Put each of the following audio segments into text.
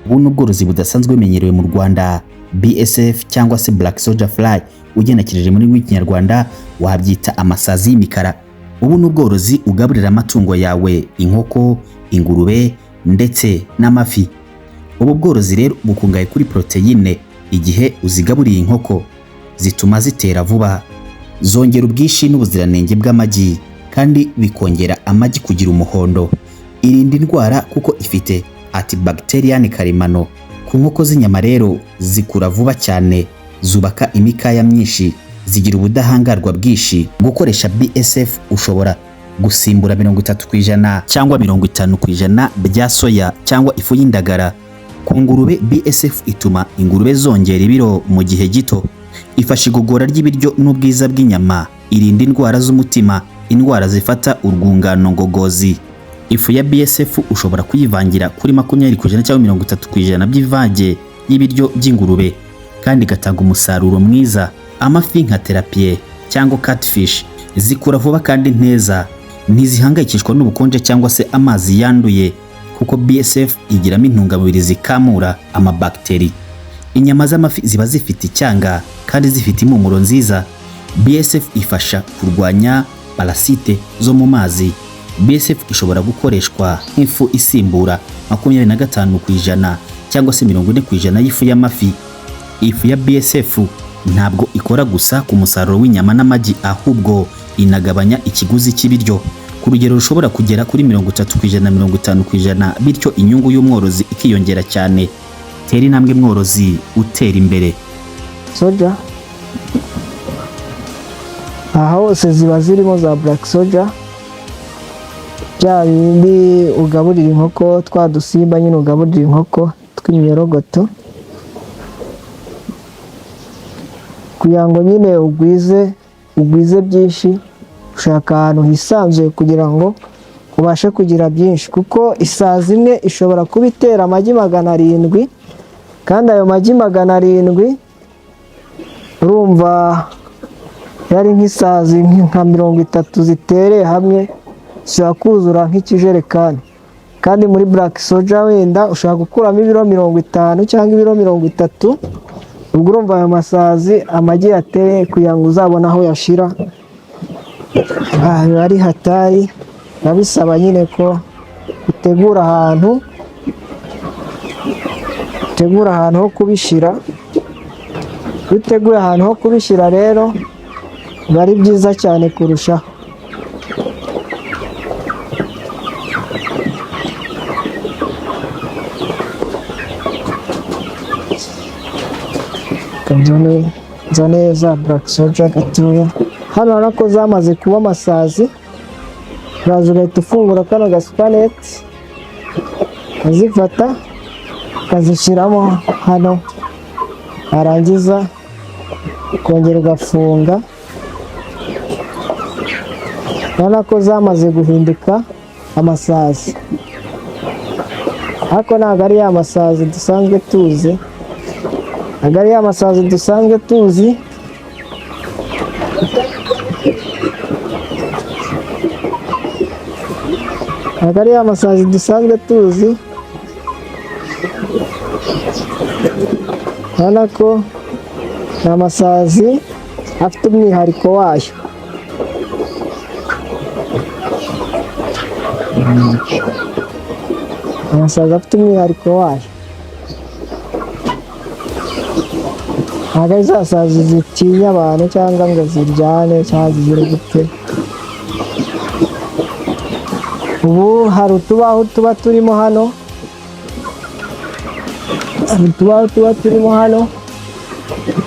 Ubu ni ubworozi budasanzwe bumenyerewe mu Rwanda, BSF cyangwa se Black Soldier Fly, ugenekereje muri rw'ikinyarwanda wabyita amasazi y'imikara. Ubu ni ubworozi ugaburira amatungo yawe, inkoko, ingurube ndetse n'amafi. Ubu bworozi rero bukungaye kuri proteine. Igihe uzigaburiye inkoko zituma zitera vuba, zongera ubwinshi n'ubuziranenge bw'amagi, kandi bikongera amagi kugira umuhondo. Irinda indwara kuko ifite antibacterian karemano. Ku nkoko z'inyama rero zikura vuba cyane, zubaka imikaya myinshi, zigira ubudahangarwa bwinshi. Gukoresha BSF ushobora gusimbura 30% cyangwa 50% bya soya cyangwa ifu y'indagara. Ku ngurube, BSF ituma ingurube zongera ibiro mu gihe gito. Ifasha igogora ry'ibiryo n'ubwiza bw'inyama. Irinda indwara z'umutima, indwara zifata urwungano ngogozi. Ifu ya BSF ushobora kuyivangira kuri 20% cyangwa 30% by'ivage y'ibiryo by'ingurube, kandi gatanga umusaruro mwiza. Amafi nka tilapia cyangwa catfish zikura vuba kandi neza, ntizihangayikishwa n'ubukonje cyangwa se amazi yanduye, kuko BSF igiramo intungamubiri zikamura amabakteri. Inyama z'amafi ziba zifite icyanga kandi zifite impumuro nziza. BSF ifasha kurwanya parasite zo mu mazi. BSF ishobora gukoreshwa nk'ifu isimbura 25% cyangwa se 40% y'ifu y'amafi. Ifu ya BSF ntabwo ikora gusa ku musaruro w'inyama n'amagi, ahubwo inagabanya ikiguzi cy'ibiryo ku rugero rushobora kugera kuri 30% na 50%, bityo inyungu y'umworozi ikiyongera cyane. Tera intambwe mworozi, utera imbere. Soja aha hose ziba zirimo za Black Soldier, bya bindi ugaburira inkoko, twa dusimba nyine ugaburira inkoko tw'iminyorogoto, kugira ngo nyine ugwize byinshi. Ushaka ahantu hisanzuye kugira ngo ubashe kugira byinshi, kuko isazi imwe ishobora kuba itera amagi 700, kandi ayo magi 700 urumva yari nk'isazi nka 30 zitereye hamwe zishobora kuzura nk'ikijerekani. Kandi muri Black Soldier wenda ushaka gukuramo ibiro 50 cyangwa ibiro 30. Ubwo urumva ayo masazi amagi yateye kugira ngo uzabone aho yashira ari hatari. Babisaba nyine ko utegura ahantu ho kubishira. Uteguye ahantu ho kubishira rero bari byiza cyane kurushaho. Zane za Black Soldier gatoya hano ariko zamaze kuba amasazi. Uraza ugahita ufungura kano gasupaneti, ukazifata ukazishyiramo hano, warangiza ukongera ugafunga. Urabona ko zamaze guhinduka amasazi, ariko ntabwo ari ya masazi dusanzwe tuzi. Ntabwo ari ya masazi dusanzwe tuzi. Ntabwo ari ya masazi dusanzwe tuzi. Urabona ko ni amasazi afite umwihariko wayo. Amasazi afite umwihariko wayo. Ntabwo ari za sazi zitinya abantu cyangwa ngo ziryane cyangwa zigire gute. Ubu hari utubaho tuba turimo hano,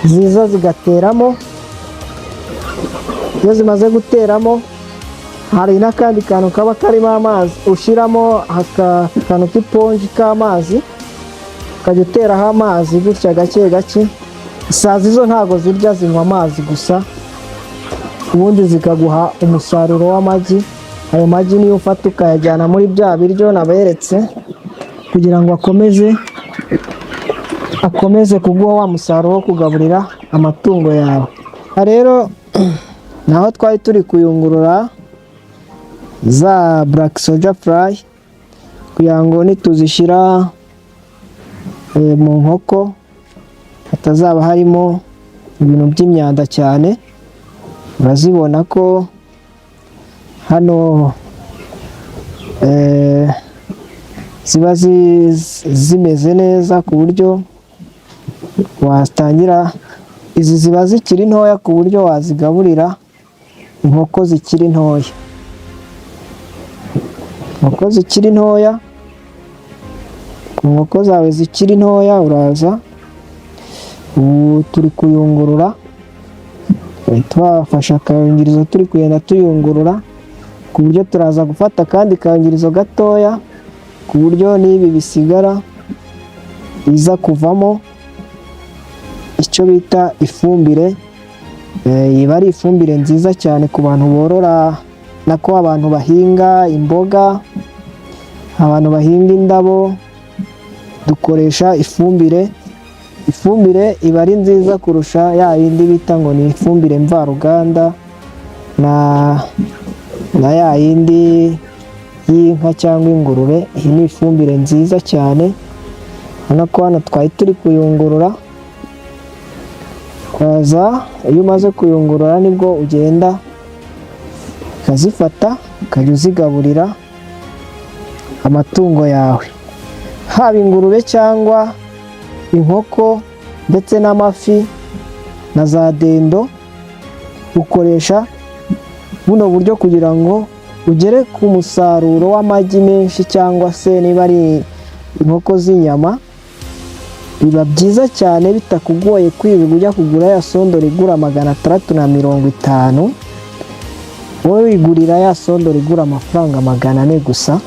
ziza zigateramo. Iyo zimaze guteramo hari n'akandi kantu kaba karimo amazi ushyiramo, akantu k'iponji k'amazi ukajya uteraho amazi gutya gake gake. Isazi zo ntabwo zirya, zinywa amazi gusa, ubundi zikaguha umusaruro w'amagi. Ayo magi niyo ufata ukayajyana muri bya biryo naberetse kugira ngo akomeze kuguha wa musaruro wo kugaburira amatungo yawe. Rero naho twari turi kuyungurura za Black Soldier Fly kugira ngo nituzishyira mu nkoko hatazaba harimo ibintu by'imyanda cyane. Urazibona ko hano ziba zimeze neza ku buryo watangira. Izi ziba zikiri ntoya ku buryo wazigaburira inkoko zikiri ntoya. Inkoko zikiri ntoya, ku nkoko zawe zikiri ntoya uraza, ubu turi kuyungurura, twafashe akayungirizo turi kugenda tuyungurura ku buryo turaza gufata akandi kayungirizo gatoya ku buryo n'ibi bisigara biza kuvamo icyo bita ifumbire. Iba ari ifumbire nziza cyane ku bantu borora, nako abantu bahinga imboga, abantu bahinga indabo, dukoresha ifumbire. Ifumbire iba ari nziza kurusha ya yindi bita ngo ni ifumbire mvaruganda na ya yindi y'inka cyangwa ingurube. Iyi ni ifumbire nziza cyane. Urabona ko hano twari turi kuyungurura. Waza iyo umaze kuyungurura nibwo ugenda ukazifata ukajya uzigaburira amatungo yawe, haba ingurube cyangwa inkoko ndetse n'amafi na za dendo. Ukoresha buno buryo kugira ngo ugere ku musaruro w'amagi menshi, cyangwa se niba ari inkoko z'inyama. Biba byiza cyane bitakugoye kwirirwa ujya kugura ya sondori igura 650, wowe wigurira ya sondori igura amafaranga 400 gusa.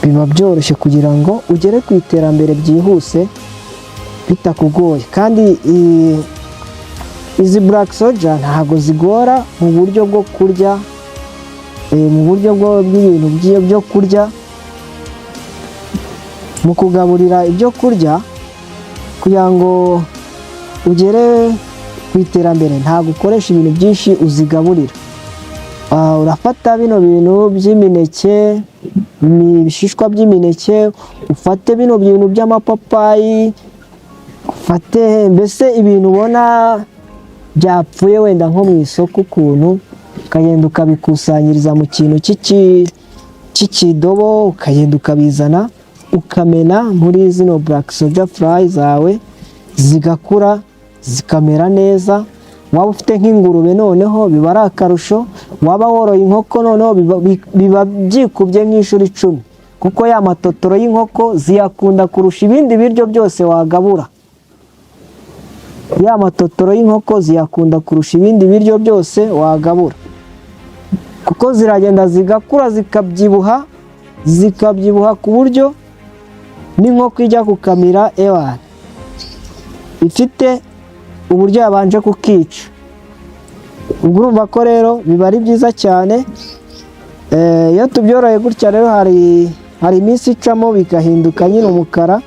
Biba byoroshye kugira ngo ugere ku iterambere byihuse bitakugoye. Kandi izi Black Soldier ntabwo zigora mu buryo bwo kurya, mu buryo bw'ibintu byo kurya, mu kugaburira ibyo kurya kugira ngo ugere ku iterambere. Ntabwo ukoresha ibintu byinshi uzigaburira. Urafata bino bintu by'imineke, ibishishwa by'imineke, ufate bino bintu by'amapapayi, ufate mbese ibintu ubona byapfuye wenda nko mu isoko ukuntu, ukagenda ukabikusanyiriza mu kintu cy'ikidobo, ukagenda ukabizana ukamena muri zino Black Soldier Fly zawe, zigakura zikamera neza. Waba ufite nk'ingurube noneho biba ari akarusho, waba woroye inkoko noneho biba byikubye nk'inshuro 10, kuko ya matotoro y'inkoko ziyakunda kurusha ibindi biryo byose wagabura. Ya matotoro y'inkoko ziyakunda kurusha ibindi biryo byose wagabura, kuko ziragenda zigakura zikabyibuha ku buryo n'inkoko ijya kukamira ifite uburyo yabanje kukica. Ubwo urumva ko rero biba ari byiza cyane. Iyo tubyoroye gutya rero hari iminsi icamo bigahinduka nyine umukara.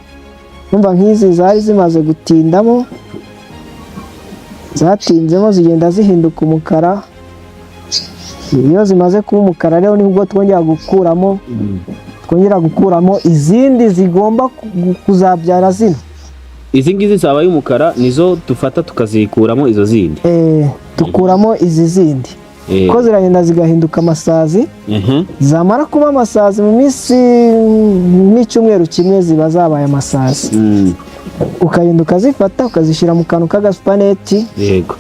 Numva nk'izi zari zimaze gutindamo, zatinzemo zigenda zihinduka umukara. Iyo zimaze kuba umukara rero nibwo twongera gukuramo izindi zigomba kuzabyara zino. Izi ngizi zabaye umukara nizo dufata tukazikuramo izo zindi. Dukuramo izi zindi ko ziragenda zigahinduka amasazi. Zamara kuba amasazi mu minsi n'icyumweru kimwe ziba zabaye amasazi. Ukagenda ukazifata ukazishyira mu kantu k'agasupaneti, yego,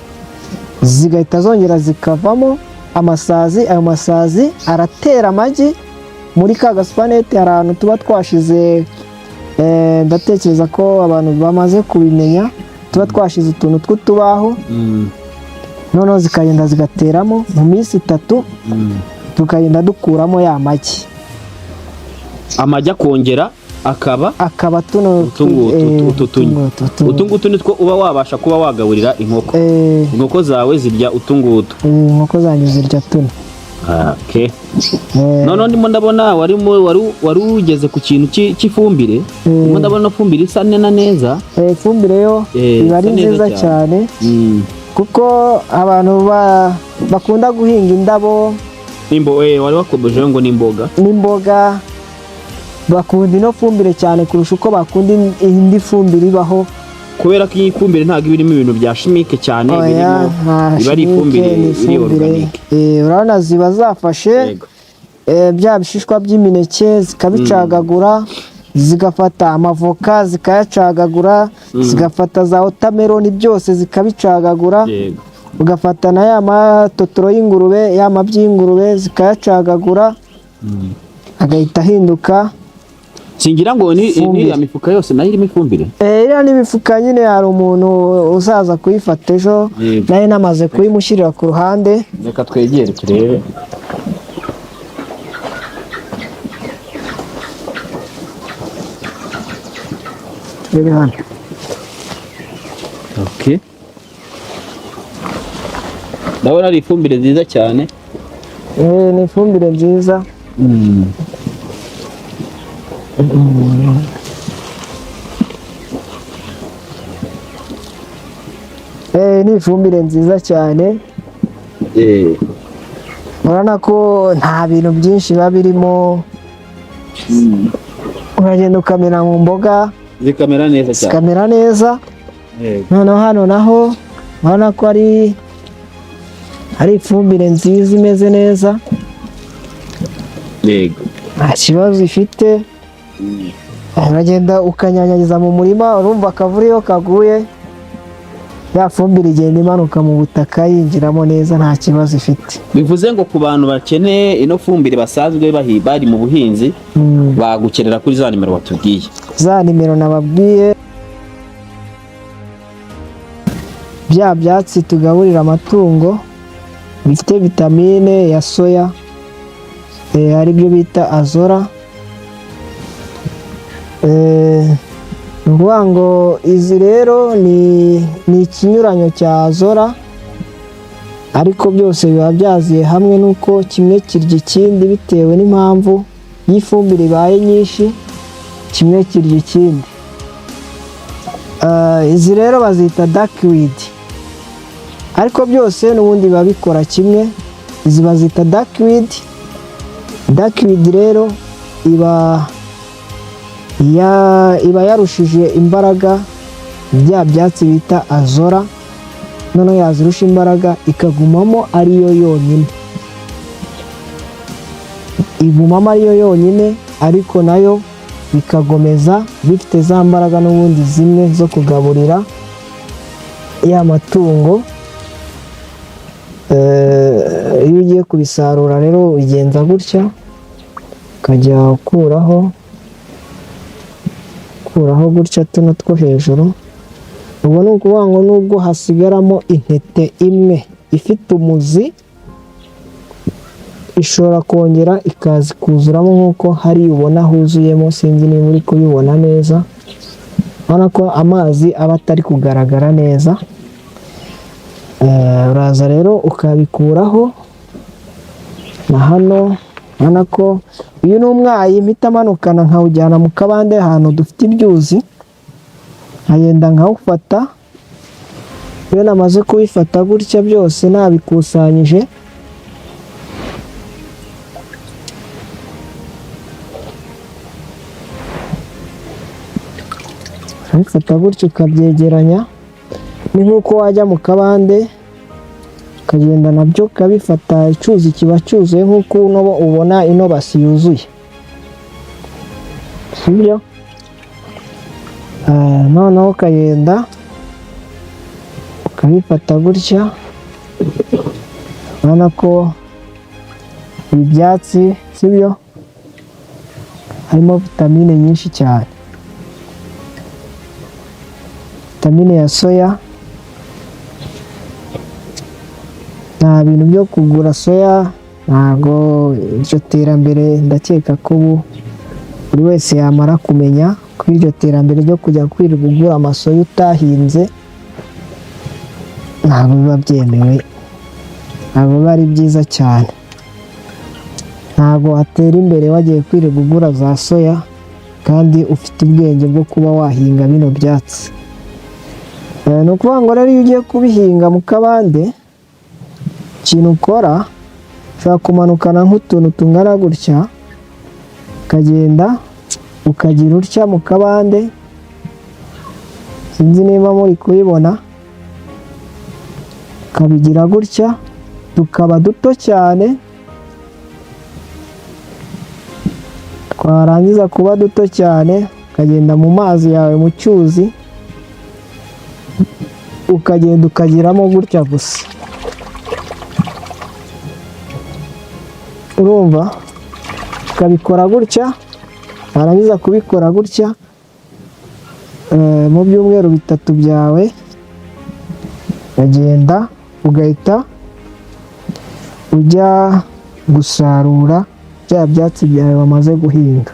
zigahita zongera zikavamo amasazi. Ayo masazi aratera amagi muri ka gasupaneti. Hari ahantu tuba twashize, ndatekereza ko abantu bamaze kubimenya, tuba twashize utuntu tw'utubaho, noneho zikagenda zigateramo mu minsi 3, tukagenda dukuramo ya magi. Amagi akongera akaba utungutu nitwo uba wabasha kuba wagaburira inkoko. Inkoko zawe zirya utungutu. Inkoko zanjye zirya tuno. Okay. None ndimo ndabona wari ugeze ku kintu cy'ifumbire. Ndimo ndabona fumbire isa neza. Fumbire yo iba ari nziza cyane. Kuko abantu bakunda guhinga indabo, wari wakomeje ngo n'imboga. bakunda ino fumbire cyane kurusha uko bakunda indi fumbire ibaho, kubera ko iyi fumbire ntabwo iba irimo ibintu bya chimique cyane, oya, iba ari ifumbire iri organique. Urabona ziba zafashe bya bishishwa by'imineke zikabicagagura, zigafata amavoka zikayacagagura, zigafata za watermelon byose zikabicagagura, ugafata na ya matotoro y'ingurube, ya mabyi y'ingurube zikayacagagura, agahita ahinduka. Singira ngo ni ya mifuka yose nayo irimo ifumbire. Iriya ni imifuka nyine, hari umuntu uzaza kuyifata ejo, nayo namaze kuyimushyirira ku ruhande. Reka twegere turebe. Turebe hano. Okay. Ndabona ari ifumbire nziza cyane. Ni ifumbire nziza. Ni ifumbire nziza cyane. Urabona ko nta bintu byinshi biba birimo, uragenda ukamera mu mboga zikamera neza cyane, zikamera neza. Noneho hano naho urabona ko ari ifumbire nziza imeze neza, nta kibazo ifite. Uragenda ukanyanyagiza mu murima, urumva akavura iyo kaguye ya fumbire igenda imanuka mu butaka yinjiramo neza, nta kibazo ifite. Bivuze ngo ku bantu bakeneye ino fumbire basanzwe bari mu buhinzi, bagukenera kuri za nimero watubwiye. Za nimero nababwiye, bya byatsi tugaburira amatungo bifite vitamine ya soya, ari byo bita azora. Ni ukuvuga ngo izi rero ni ikinyuranyo cya azora, ariko byose biba byaziye hamwe, nuko kimwe kirya ikindi bitewe n'impamvu y'ifumbire ibaye nyinshi, kimwe kirya ikindi. Izi rero bazita darkweed, ariko byose n'ubundi biba bikora kimwe. Izi bazita darkweed. Darkweed rero iba yarushije imbaraga bya byatsi bita azora, noneho yazirusha imbaraga ikagumamo ariyo yonyine, igumamo ariyo yonyine, ariko nayo bikagomeza bifite za mbaraga n'ubundi zimwe zo kugaburira ya matungo. Iyo ugiye kubisarura rero ubigenza gutya, ukajya ukuraho gutya tuno two hejuru. Ubwo ni ukuvuga ngo nubwo hasigaramo intete imwe ifite umuzi, ishobora kongera ikaza kuzuramo nk'uko hari ubona huzuyemo. Sinzi niba uri kubibona neza, urabona ko amazi aba atari kugaragara neza. Uraza rero ukabikuraho na hano. Urabona ko uyu ni umwayi mpita amanukana nkawujyana mu kabande ahantu dufite ibyuzi, nkagenda nkawufata. Iyo namaze kubifata gutya byose nabikusanyije, ukabifata gutya ukabyegeranya. Ni nk'uko wajya mu kabande ukagenda nabyo ukabifata, icyuzi kiba cyuzuye nk'uko ubona ino basi yuzuye, sibyo? Noneho ukagenda ukabifata gutya. Urabona ko ibi byatsi, sibyo, harimo vitamine nyinshi cyane, vitamine ya soya. Nta bintu byo kugura soya, ntago iryo terambere ndakeka ko buri wese yamara kumenya ko iryo terambere ryo kujya kwirirwa ugura amasoya utahinze ntabwo biba byemewe, ntabwo biba ari byiza cyane. Ntabwo watera imbere wagiye kwirirwa ugura za soya kandi ufite ubwenge bwo kuba wahinga bino byatsi. Ni ukuvuga ngo rero iyo ugiye kubihinga mu kabande, ikintu ukora ushobora kumanukana nk'utuntu tungana gutya, ukagenda ukagira utya mu kabande, sinzi niba muri kubibona, ukabigira gutya, tukaba duto cyane, twarangiza kuba duto cyane ukagenda mu mazi yawe mu cyuzi, ukagenda ukagiramo gutya gusa, urumva, ukabikora gutya, warangiza kubikora gutya mu byumweru 3 byawe, uragenda ugahita ujya gusarura bya byatsi byawe wamaze guhinga.